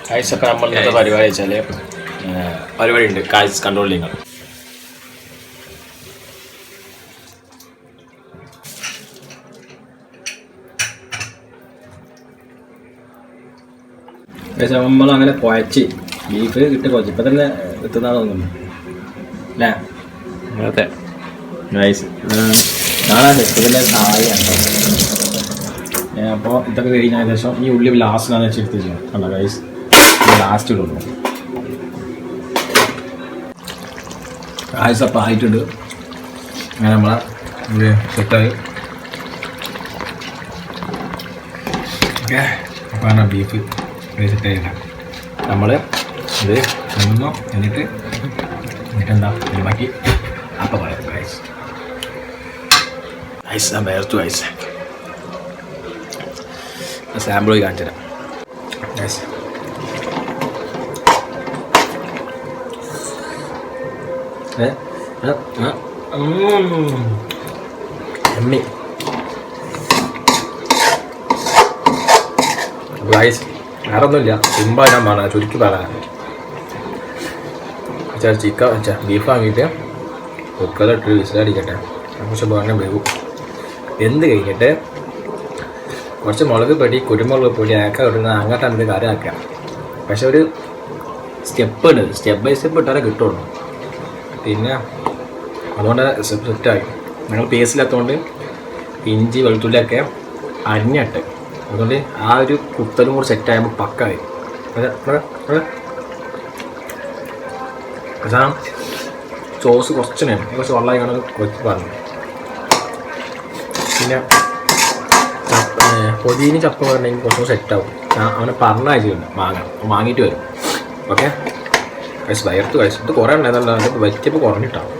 Guys അപ്പം നമ്മൾ ഇന്നത്തെ പരിപാടി വെച്ചാൽ പരിപാടി ഉണ്ട് ഗൈസ് കൺട്രോൾ ചെയ്യുക. നമ്മൾ അങ്ങനെ കുഴച്ച് ബീഫ് കിട്ടി കുഴച്ച് ഇപ്പം തന്നെ എത്തുന്നതാണെന്ന് തോന്നുന്നു അല്ലേ? അതെ ഗൈസ് നാളെ ഇപ്പത്തിൻ്റെ സഹായിയാണ്. അപ്പോൾ ഇതൊക്കെ കഴിഞ്ഞ ഏകദേശം ഈ ഉള്ളി ലാസ്റ്റിലാണ് വെച്ച് എടുത്ത് ചെയ്യാം. കണ്ടോ ഗൈസ്, ലാസ്റ്റ് ഇടുള്ളൂ. ഗൈസ് അപ്പം ആയിട്ടുണ്ട്. അങ്ങനെ നമ്മളെ ഇത് സെറ്റായി. ഓക്കെ, അപ്പോൾ ബീഫ് സെറ്റായില്ല. നമ്മൾ ഇത് തിന്നോ എന്നിട്ട് എന്താ ബാക്കി അപ്പം പറയാം. ഗൈസ് ഗൈസ് ഞാൻ വേർത്തു ഗൈസ്. സാമ്പിൾ പോയി കാണിച്ചു തരാം. ഗൈസ് എമ്മി ഗൈസ് വേറെ ഒന്നുമില്ല, സിമ്പിൾ ഞാൻ പറഞ്ഞ ചുരുക്കി പറയാൻ വെച്ചാൽ ചിക്കൻ വെച്ചാൽ ബീഫ് വാങ്ങിയിട്ട് കുക്കറിലിട്ട് വിസിലടിക്കട്ടെ. പക്ഷെ പറഞ്ഞ വേവും എന്ത് കഴിഞ്ഞിട്ട് കുറച്ച് മുളക് പൊടി കുരുമുളക് പൊടി ആക്കാൻ കിട്ടുന്നത് അങ്ങോട്ട് നമുക്ക് കറി ആക്കാം. പക്ഷെ ഒരു സ്റ്റെപ്പ് ഉണ്ട്, സ്റ്റെപ്പ് ബൈ സ്റ്റെപ്പ് ഇട്ടാലേ കിട്ടുള്ളൂ. പിന്നെ അതുകൊണ്ട് സെറ്റായി. ഞങ്ങൾ പേസ്റ്റില്ലാത്തതുകൊണ്ട് ഇഞ്ചി വെളുത്തുള്ളിയൊക്കെ അരിഞ്ഞിട്ട് അതുകൊണ്ട് ആ ഒരു കുത്തലും കൂടെ സെറ്റാകുമ്പോൾ പക്കായി. അവസാനം സോസ് കുറച്ച് വെള്ളമായി കാണുന്നത് കുറച്ച് പറഞ്ഞു. പിന്നെ പൊതിന് ചപ്പ പറഞ്ഞെങ്കിൽ കുറച്ചും സെറ്റാവും. അവനെ പറഞ്ഞ ആഴ്ചയുണ്ട് വാങ്ങിയിട്ട് വരും. ഓക്കെ കഴിച്ച് വയർത്ത് കഴിച്ചു. ഇത് കുറേ ഉണ്ടായതല്ല, അതിപ്പോൾ വറ്റിയപ്പോൾ കുറഞ്ഞിട്ടാണ്.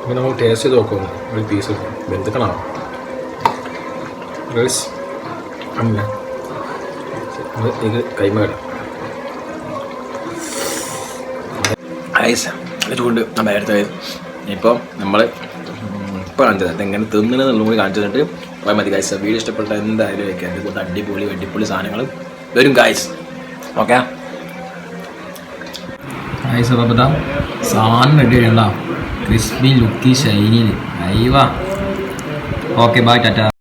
പിന്നെ നമ്മൾ ടേസ്റ്റ് ചെയ്ത് നോക്കുന്നു. ഒരു പീസ് വെന്തുക്കണോ ഗൈസ്? അല്ല ഇത് കൈമ ഐസ് അതുകൊണ്ട് നമ്മൾ എടുത്ത് ഇപ്പോൾ നമ്മൾ ഇപ്പോൾ കാണിച്ചത് അതെങ്ങനെ തിന്നണമെന്നുള്ള കൂടി കാണിച്ചു തന്നിട്ട് പോയാൽ മതി ഗൈസ്. വീഡിയോ ഇഷ്ടപ്പെട്ട എന്തായാലും വയ്ക്കാം. അതുകൊണ്ട് അടിപൊളി സാധനങ്ങൾ വരും ഗൈസ്. ഓക്കെ ഗൈസ്, അപ്പോൾ ഇതാ സാധനം റെഡി ചെയ്യണ്ട ക്രിസ്പി ലുക്കി ഷൈനിയിൽ അയ്യവാ. Okay bye Tata.